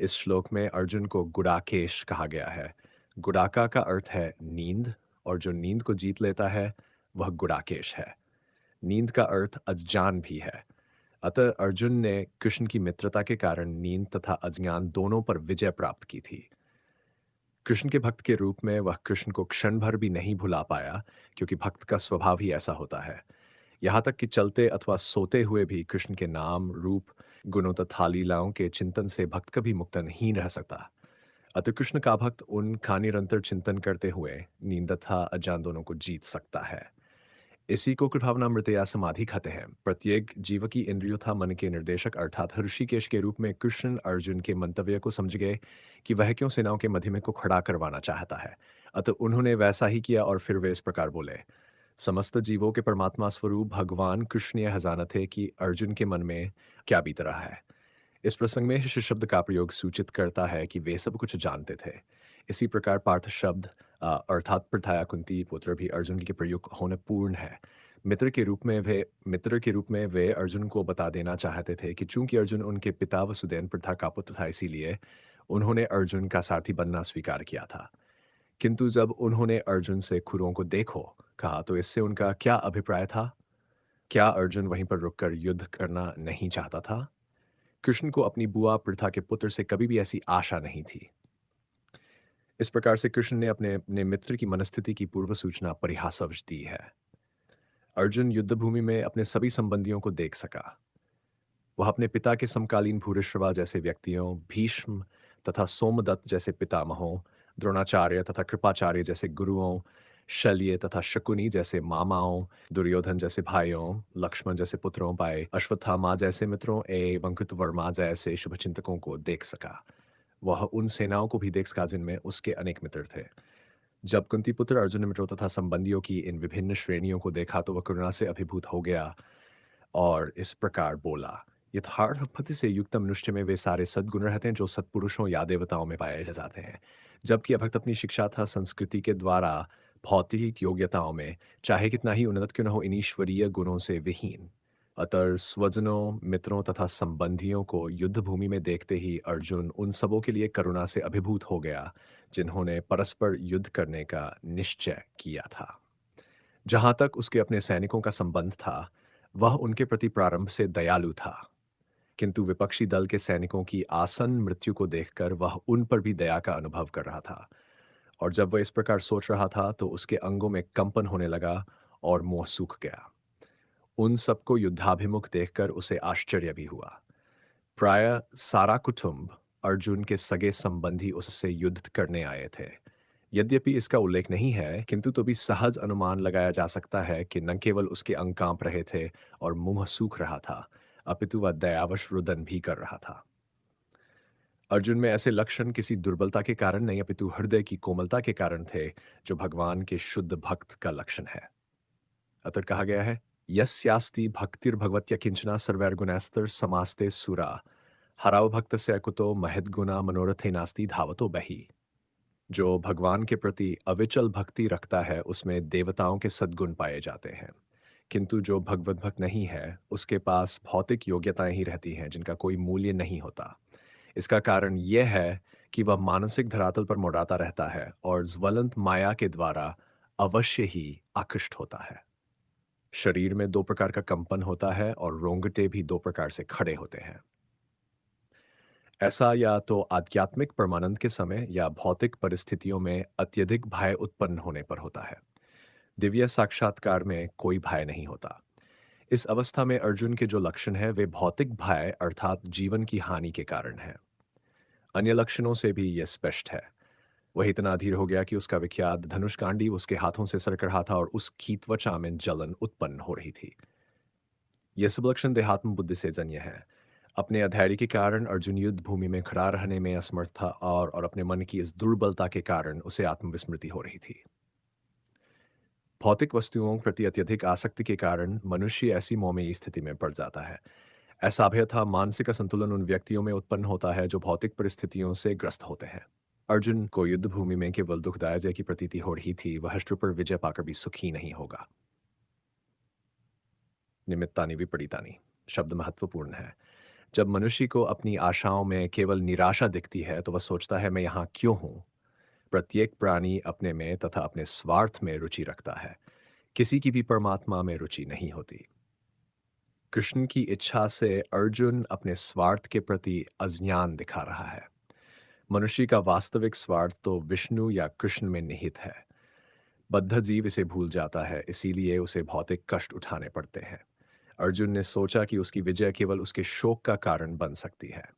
इस श्लोक में अर्जुन को गुडाकेश कहा गया है। गुडाका का अर्थ है नींद, और जो नींद को जीत लेता है वह गुडाकेश है। नींद का अर्थ अज्ञान भी है। अतः अर्जुन ने कृष्ण की मित्रता के कारण नींद तथा अज्ञान दोनों पर विजय प्राप्त की थी। कृष्ण के भक्त के रूप में वह कृष्ण को क्षण भर भी नहीं भुला पाया, क्योंकि भक्त का स्वभाव ही ऐसा होता है। यहाँ तक कि चलते अथवा सोते हुए भी कृष्ण के नाम, रूप, गुणों तथा लीलाओं के चिंतन से भक्त कभी मुक्त नहीं रह सकता। अतः कृष्ण का भक्त उनका निरंतर चिंतन करते हुए नींद तथा अज्ञान दोनों को जीत सकता है। इसी को कृभावनामृत या समाधि कहते हैं। प्रत्येक जीव की इंद्रियों तथा मन के निर्देशक अर्थात ऋषिकेश के रूप में कृष्ण अर्जुन के मंतव्य को समझ गए कि वह क्यों सेनाओं के मध्य में को खड़ा करवाना चाहता है। अतः उन्होंने वैसा ही किया और फिर वे इस प्रकार बोले। समस्त जीवों के परमात्मा स्वरूप भगवान कृष्ण यह जानते थे कि अर्जुन के मन में क्या बीत रहा है। इस प्रसंग में शिष्य शब्द का प्रयोग सूचित करता है कि वे सब कुछ जानते थे। इसी प्रकार पार्थ शब्द अर्थात पृथाया कुंती पुत्र भी अर्जुन के प्रयुक्त होने पूर्ण है। मित्र के रूप में वे अर्जुन को बता देना चाहते थे कि चूंकि अर्जुन उनके पिता वसुदेव पृथा का पुत्र था, इसीलिए उन्होंने अर्जुन का सारथी बनना स्वीकार किया था। किंतु जब उन्होंने अर्जुन से खुरों को देखो कहा तो इससे उनका क्या अभिप्राय था? क्या अर्जुन वहीं पर रुककर युद्ध करना नहीं चाहता था? कृष्ण को अपनी बुआ पृथा के पुत्र से कभी भी ऐसी आशा नहीं थी। इस प्रकार से कृष्ण ने अपने अपने मित्र की मनस्थिति की पूर्व सूचना परिहासवश दी है। अर्जुन युद्ध भूमि में अपने सभी संबंधियों को देख सका। वह अपने पिता के समकालीन भूरिश्रवा जैसे व्यक्तियों, भीष्म तथा सोमदत्त जैसे पितामहों, द्रोणाचार्य तथा कृपाचार्य जैसे गुरुओं, शल्य तथा शकुनी जैसे मामाओं, दुर्योधन जैसे भाइयों, लक्ष्मण जैसे पुत्रों भाई, अश्वत्थामा जैसे मित्रों एवं कृतवर्मा जैसे शुभचिंतकों को देख सका। वह उन सेनाओं को भी देख सका जिनमें उसके अनेक मित्र थे। जब कुंती पुत्र अर्जुन ने मित्रों तथा संबंधियों की इन विभिन्न श्रेणियों को देखा तो वह करुणा से अभिभूत हो गया और इस प्रकार बोला। यथार्थ भक्ति से युक्त मनुष्य में वे सारे सद्गुण रहते हैं जो सत्पुरुषों या देवताओं में पाए जाते हैं। जबकि अभक्त अपनी शिक्षा तथा संस्कृति के द्वारा भौतिक योग्यताओं में चाहे कितना ही उन्नत क्यों न हो, इन ईश्वरीय गुणों से विहीन। अतः स्वजनों, मित्रों तथा संबंधियों को युद्ध भूमि में देखते ही अर्जुन उन सबों के लिए करुणा से अभिभूत हो गया जिन्होंने परस्पर युद्ध करने का निश्चय किया था। जहां तक उसके अपने सैनिकों का संबंध था, वह उनके प्रति प्रारंभ से दयालु था, किंतु विपक्षी दल के सैनिकों की आसन्न मृत्यु को देखकर वह उन पर भी दया का अनुभव कर रहा था। और जब वह इस प्रकार सोच रहा था तो उसके अंगों में कंपन होने लगा और मुंह सूख गया। उन सबको युद्धाभिमुख देखकर उसे आश्चर्य भी हुआ। प्राय सारा कुटुंब, अर्जुन के सगे संबंधी उससे युद्ध करने आए थे। यद्यपि इसका उल्लेख नहीं है, किंतु तो भी सहज अनुमान लगाया जा सकता है कि न केवल उसके अंग कांप रहे थे और मुंह सूख रहा था, अपितु वह दयावश रुदन भी कर रहा था। अर्जुन में ऐसे लक्षण किसी दुर्बलता के कारण नहीं, अपितु हृदय की कोमलता के कारण थे, जो भगवान के शुद्ध भक्त का लक्षण है। अतः कहा गया है, यस्यास्ति भक्तिर्भगवत्या किंचना सर्वैर्गुणैस्तर समास्ते सुरा हराव भक्त से कुतो महद्गुना मनोरथे नास्ति धावतो बहि। जो भगवान के प्रति अविचल भक्ति रखता है उसमें देवताओं के सद्गुण पाए जाते हैं, किंतु जो भगवत भक्त नहीं है उसके पास भौतिक योग्यताएं ही रहती हैं जिनका कोई मूल्य नहीं होता। इसका कारण यह है कि वह मानसिक धरातल पर मुड़ाता रहता है और ज्वलंत माया के द्वारा अवश्य ही आकृष्ट होता है। शरीर में दो प्रकार का कंपन होता है और रोंगटे भी दो प्रकार से खड़े होते हैं। ऐसा या तो आध्यात्मिक परमानंद के समय या भौतिक परिस्थितियों में अत्यधिक भय उत्पन्न होने पर होता है। दिव्य साक्षात्कार में कोई भय नहीं होता। इस अवस्था में अर्जुन के जो लक्षण है वे भौतिक भय अर्थात जीवन की हानि के कारण है। अन्य लक्षणों से भी यह स्पष्ट है। वह इतना अधीर हो गया कि उसका विख्यात धनुष्कांडी उसके हाथों से सरक रहा था और उसकी त्वचा में जलन उत्पन्न हो रही थी। यह सब लक्षण देहात्म बुद्धि से जन्य है। अपने अधैर्य के कारण अर्जुन युद्ध भूमि में खड़ा रहने में असमर्थ था और अपने मन की इस दुर्बलता के कारण उसे आत्मविस्मृति हो रही थी। भौतिक वस्तुओं प्रति अत्यधिक आसक्ति के कारण मनुष्य ऐसी मोहमयी स्थिति में पड़ जाता है। ऐसा भय था मानसिक असंतुलन उन व्यक्तियों में उत्पन्न होता है जो भौतिक परिस्थितियों से ग्रस्त होते हैं। अर्जुन को युद्ध भूमि में केवल दुखदायक जय की प्रतीति हो रही थी, वह शत्रु पर विजय पाकर भी सुखी नहीं होगा। निमित्तानि विपरीतानि शब्द महत्वपूर्ण है। जब मनुष्य को अपनी आशाओं में केवल निराशा दिखती है, तो वह सोचता है, मैं यहाँ क्यों हूँ? प्रत्येक प्राणी अपने में तथा अपने स्वार्थ में रुचि रखता है। किसी की भी परमात्मा में रुचि नहीं होती। कृष्ण की इच्छा से अर्जुन अपने स्वार्थ के प्रति अज्ञान दिखा रहा है। मनुष्य का वास्तविक स्वार्थ तो विष्णु या कृष्ण में निहित है। बद्ध जीव इसे भूल जाता है, इसीलिए उसे भौतिक कष्ट उठाने पड़ते हैं। अर्जुन ने सोचा कि उसकी विजय केवल उसके शोक का कारण बन सकती है।